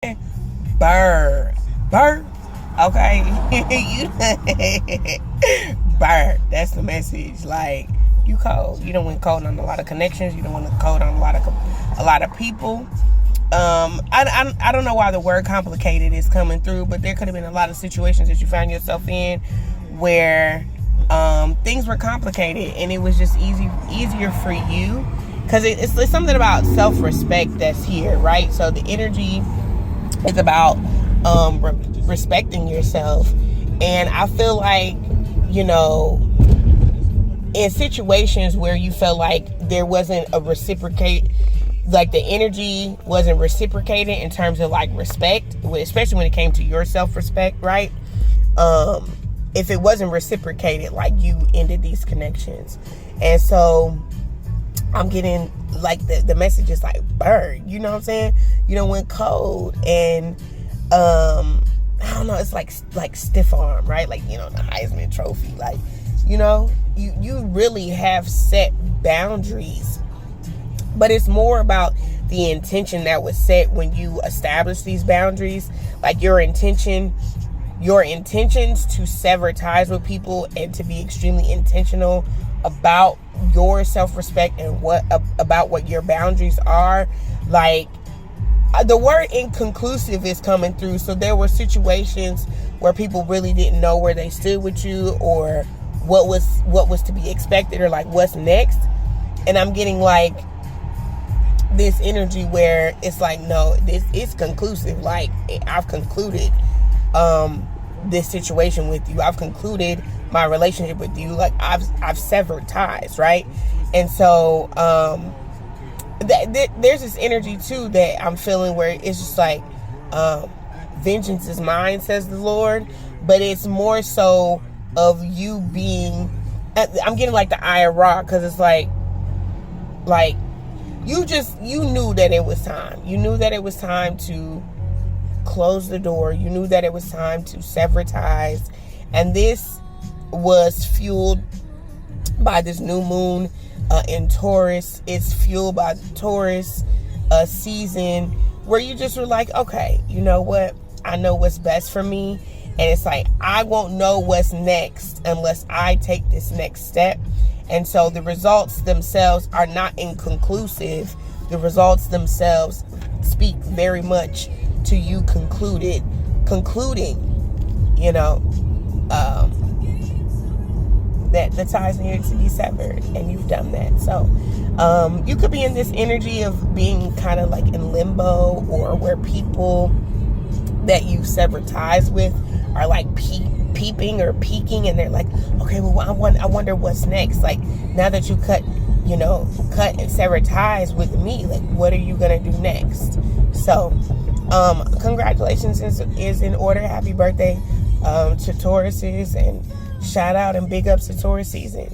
Brrrr. Brrrr. Okay. Brrrr. That's the message. Like, you cold. You don't want code on a lot of connections. You don't want to code on a lot of people. I don't know why the word complicated is coming through, but there could have been a lot of situations that you found yourself in where things were complicated, and it was just easier for you because it's something about self-respect that's here, right? So the energy is about respecting yourself, and I feel like, you know, in situations where you felt like there wasn't a reciprocate, like the energy wasn't reciprocated in terms of like respect, especially when it came to your self-respect, right? If it wasn't reciprocated, like, you ended these connections. And so I'm getting like the message is like, burn, you know what I'm saying? You know, went cold, and I don't know, it's like stiff arm, right? Like, you know, the Heisman Trophy, like, you know, you really have set boundaries, but it's more about the intention that was set when you establish these boundaries. Like your intentions to sever ties with people and to be extremely intentional about your self-respect and about what your boundaries are. Like, the word inconclusive is coming through. So there were situations where people really didn't know where they stood with you, or what was to be expected, or like what's next. And I'm getting like this energy where it's like, no, this is conclusive. Like, I've concluded this situation with you. I've concluded my relationship with you. Like, I've severed ties, right? And so there's this energy too that I'm feeling where it's just like, vengeance is mine, says the Lord. But it's more so of you being, I'm getting like the Eye of Ra, because it's like you knew that it was time. You knew that it was time to close the door. You knew that it was time to sever ties. And this was fueled by this new moon in Taurus. It's fueled by the Taurus season, where you just were like, okay, you know what? I know what's best for me. And it's like, I won't know what's next unless I take this next step. And so the results themselves are not inconclusive. The results themselves speak very much to you concluding, you know, that the ties needed to be severed, and you've done that. So you could be in this energy of being kind of like in limbo, or where people that you severed ties with are like peeping or peeking, and they're like, okay, well, I wonder what's next. Like, now that you cut and sever ties with me, like, what are you gonna do next? So congratulations is in order. Happy birthday to Tauruses, and shout out and big ups to Taurus season.